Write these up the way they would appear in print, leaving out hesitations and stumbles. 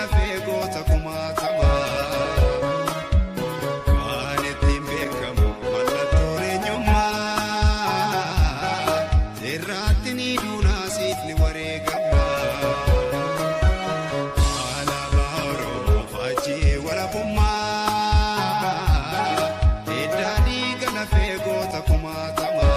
gana feegoota kumaatama. Waan ittiin beekamu mallattoo eenyummaa. Irraatti ni duunaa siif ni wareegama. Alabaa oromoo faajjii walabummaa. Eddaadhii gana feegoota kumaatama.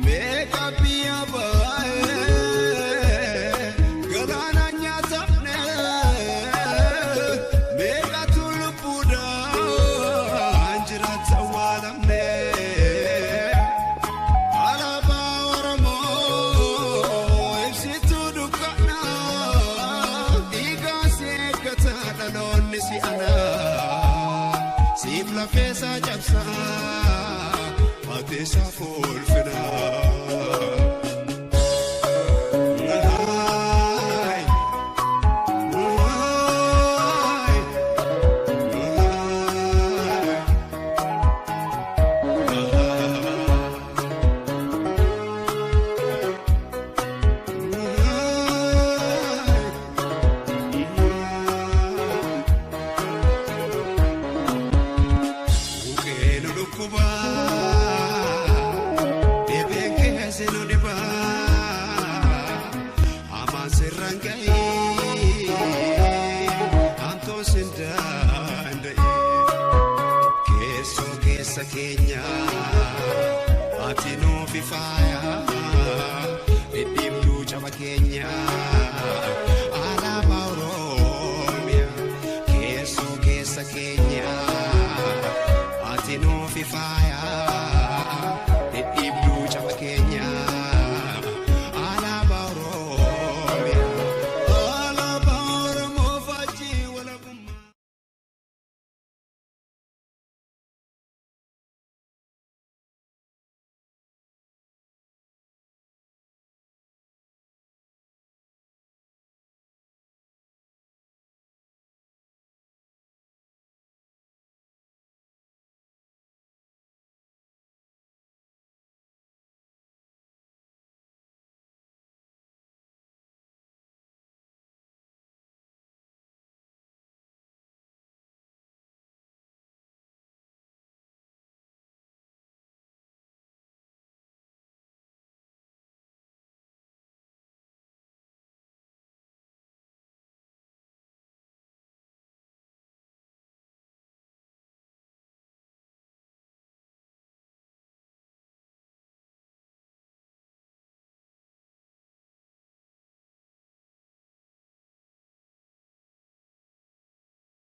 Meka biyaa baay'ee galaana nyaatamne meka tulluudhaan jiraata waalamne. Alabaa oromoo ibsituu dukkanaa dhiigaa seekkataa dhaloonni si'anaa siif lafeesaa cabsaa. Atesa fulfina. Kenya ati no fifaya edimdu chama Kenya Alabaa oromia keso kesa Kenya ati no fifaya